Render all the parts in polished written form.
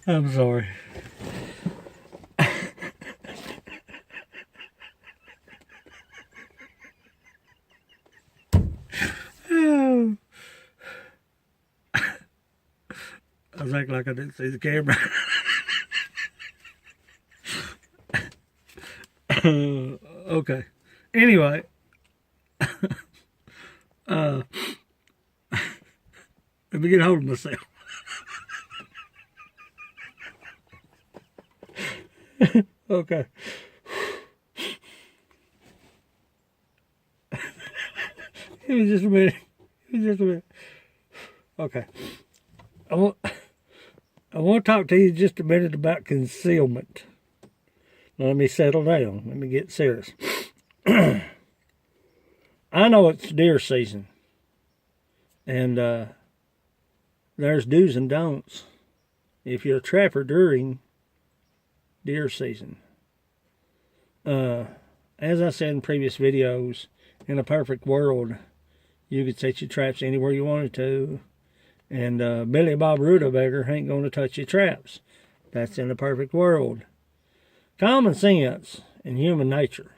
I'm sorry. I think like I didn't see the camera. Okay. Anyway. Let me get hold of myself. Okay. Give me just a minute. Give me just a minute. Okay. I want to talk to you just a minute about concealment. Now, let me settle down. Let me get serious. I know it's deer season. And there's do's and don'ts if you're a trapper during deer season. As I said in previous videos, in a perfect world, you could set your traps anywhere you wanted to, and Billy Bob Rutabaga ain't going to touch your traps. That's in a perfect world. Common sense and human nature.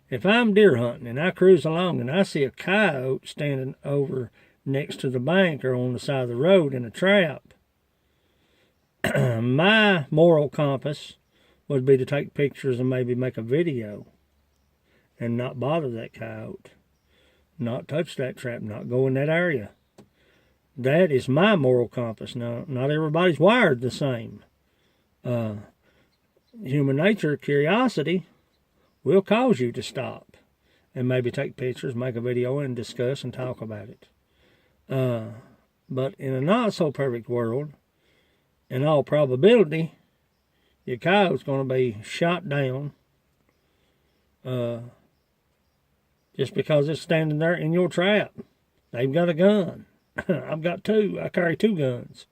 If I'm deer hunting and I cruise along and I see a coyote standing over next to the bank or on the side of the road in a trap, my moral compass would be to take pictures and maybe make a video and not bother that coyote, not touch that trap, not go in that area. That is my moral compass. Now, not everybody's wired the same. Human nature, curiosity, will cause you to stop and maybe take pictures, make a video, and discuss and talk about it. But in a not-so-perfect world, in all probability, your coyote's going to be shot down just because it's standing there in your trap. They've got a gun. I've got two. I carry two guns.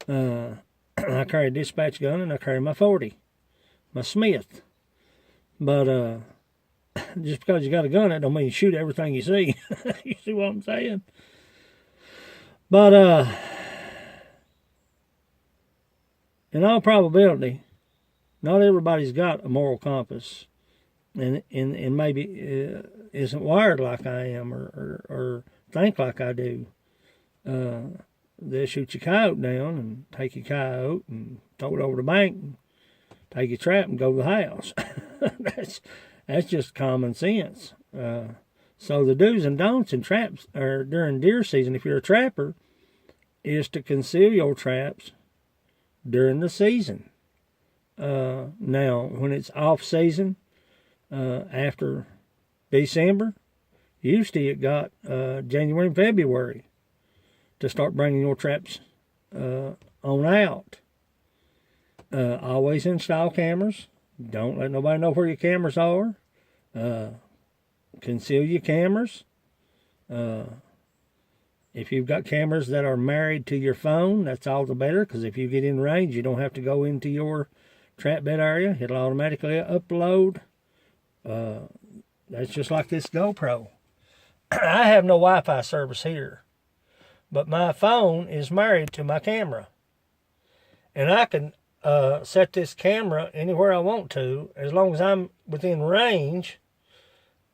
I carry a dispatch gun and I carry my 40, my Smith. But just because you got a gun, that don't mean you shoot everything you see. You see what I'm saying? But in all probability, not everybody's got a moral compass, and maybe isn't wired like I am, or think like I do. They'll shoot your coyote down and take your coyote and throw it over the bank and take your trap and go to the house. That's just common sense. So the do's and don'ts in traps or during deer season, if you're a trapper, is to conceal your traps during the season. Now, when it's off season, after December, usually it got January and February to start bringing your traps on out. Always install cameras. Don't let nobody know where your cameras are. Conceal your cameras. If you've got cameras that are married to your phone, that's all the better, because if you get in range, you don't have to go into your trap bed area. It'll automatically upload. That's just like this GoPro. I have no Wi-Fi service here, but my phone is married to my camera. And I can set this camera anywhere I want to, as long as I'm within range.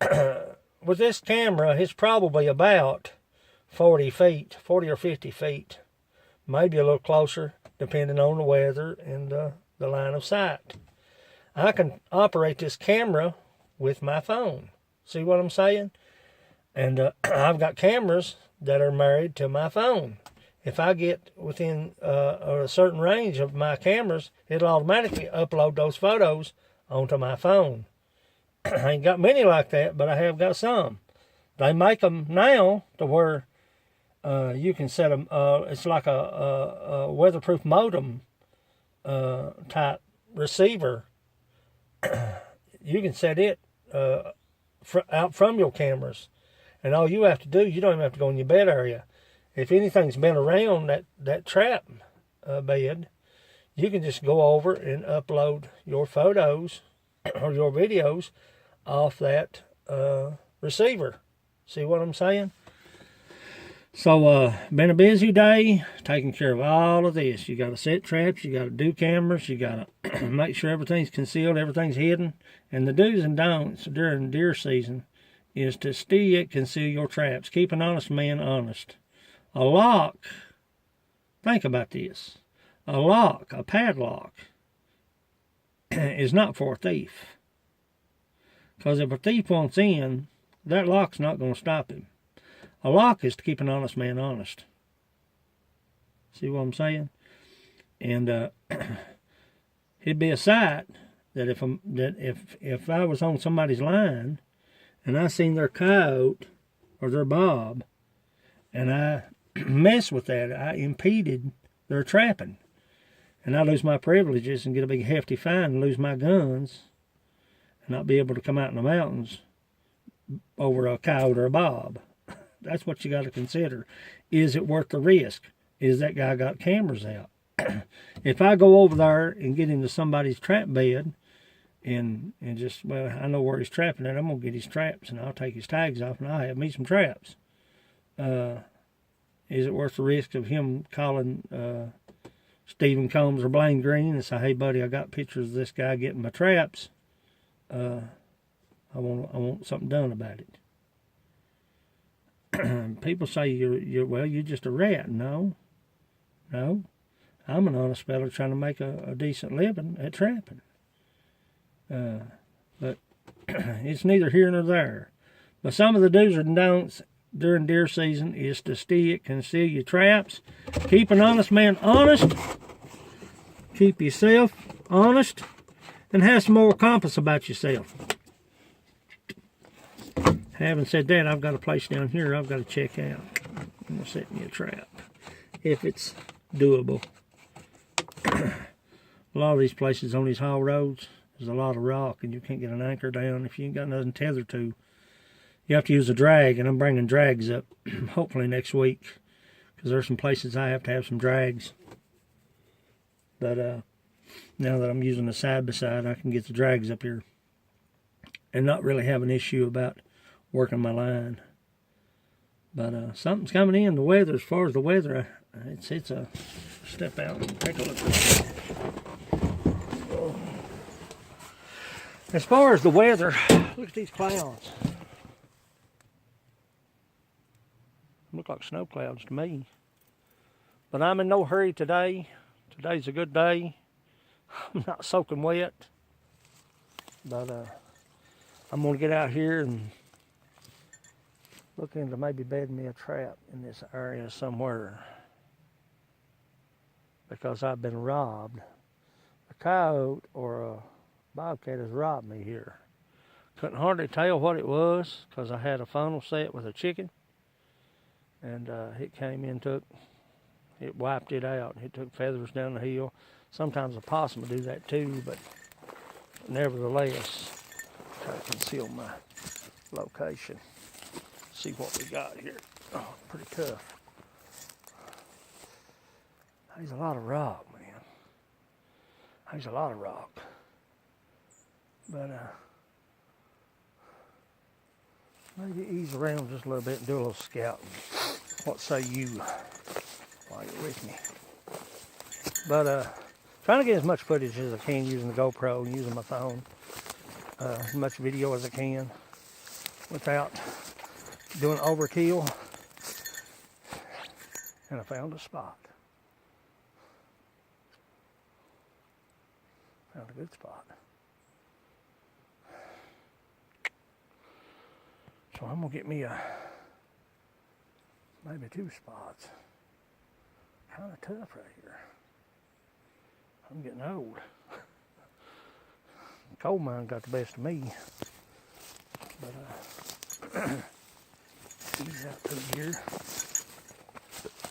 With this camera, it's probably about 40 feet, 40 or 50 feet. Maybe a little closer, depending on the weather and the line of sight. I can operate this camera with my phone. See what I'm saying? And I've got cameras that are married to my phone. If I get within a certain range of my cameras, it'll automatically upload those photos onto my phone. I ain't got many like that, but I have got some. They make them now to where you can set them. It's like a weatherproof modem type receiver. You can set it out from your cameras, and all you have to do, you don't even have to go in your bed area. If anything's been around that trap bed, you can just go over and upload your photos or your videos off that receiver. See what I'm saying? So, been a busy day taking care of all of this. You got to set traps, you got to do cameras, you got to make sure everything's concealed, everything's hidden. And the do's and don'ts during deer season is to steal, conceal your traps. Keep an honest man honest. A lock, think about this. A lock, a padlock, is not for a thief. Because if a thief wants in, that lock's not going to stop him. A lock is to keep an honest man honest. See what I'm saying? And it'd be a sight that if I was on somebody's line and I seen their coyote or their bob and I messed with that, I impeded their trapping, and I lose my privileges and get a big hefty fine and lose my guns and not be able to come out in the mountains over a coyote or a bob. That's what you got to consider. Is it worth the risk? Is that guy got cameras out? If I go over there and get into somebody's trap bed and just, well, I know where he's trapping at, I'm going to get his traps and I'll take his tags off and I'll have me some traps. Is it worth the risk of him calling Stephen Combs or Blaine Green and say, hey, buddy, I got pictures of this guy getting my traps. I want something done about it. People say you're just a rat. No, I'm an honest fellow trying to make a decent living at trapping. But it's neither here nor there. But some of the do's and don'ts during deer season is to steal, conceal your traps, keep an honest man honest, keep yourself honest, and have some moral compass about yourself. Having said that, I've got a place down here I've got to check out. I'm going to set me a trap, if it's doable. A lot of these places on these haul roads, there's a lot of rock, and you can't get an anchor down if you ain't got nothing tethered to. You have to use a drag, and I'm bringing drags up hopefully next week, because there's some places I have to have some drags. But now that I'm using the side-by-side, I can get the drags up here and not really have an issue about working my line. But something's coming in. The weather, as far as the weather, it's a step out and take a look at it. As far as the weather, look at these clouds. Look like snow clouds to me. But I'm in no hurry today. Today's a good day. I'm not soaking wet. But I'm going to get out here and look into maybe bedding me a trap in this area somewhere, because I've been robbed. A coyote or a bobcat has robbed me here. Couldn't hardly tell what it was because I had a funnel set with a chicken, and it came in, it wiped it out. It took feathers down the hill. Sometimes a possum will do that too, but nevertheless, try to conceal my location. See what we got here. Oh, pretty tough. There's a lot of rock, man. There's a lot of rock. But maybe ease around just a little bit and do a little scouting. What say you while you're with me? But trying to get as much footage as I can using the GoPro and using my phone. As much video as I can without doing overkill. And I found a spot. Found a good spot. So I'm gonna get me maybe 2 spots. Kind of tough right here. I'm getting old. The coal mine got the best of me. But ease out through here.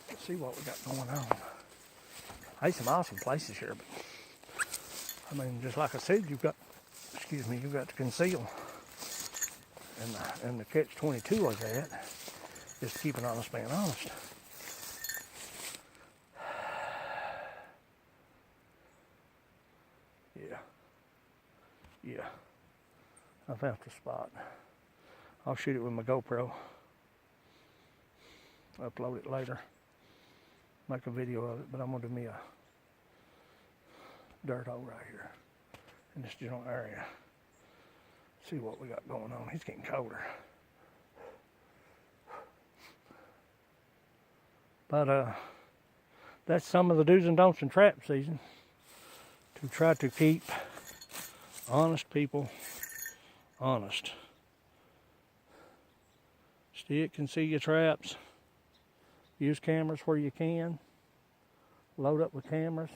Let's see what we got going on. There's some awesome places here, but I mean, just like I said, you've got to conceal. And the catch-22 of that is to keep an honest man honest. Yeah. I found the spot. I'll shoot it with my GoPro. upload it later, make a video of it, but I'm going to do me a dirt hole right here in this general area. See what we got going on. It's getting colder. But that's some of the do's and don'ts in trap season, to try to keep honest people honest. Stick and see your traps. Use cameras where you can. Load up with cameras.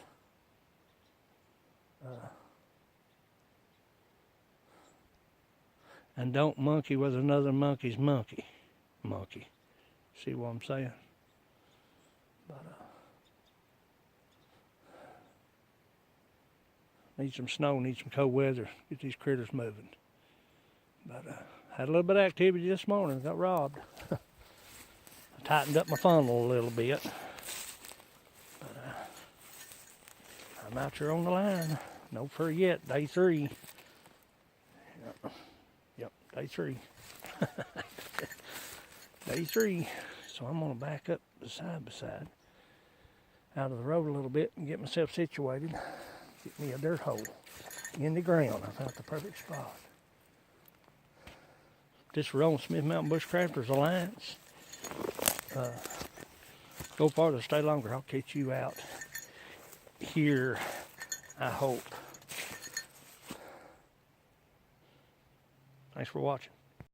And don't monkey with another monkey's monkey. See what I'm saying? But need some snow, need some cold weather, get these critters moving. But had a little bit of activity this morning, got robbed. I tightened up my funnel a little bit. But I'm out here on the line. No fur yet, day 3. Yep, day 3. Day 3. So I'm gonna back up side by side out of the road a little bit and get myself situated. Get me a dirt hole in the ground. I found the perfect spot. This is Roland Smith Mountain Bushcrafters Alliance. Go farther, stay longer. I'll catch you out here, I hope. Thanks for watching.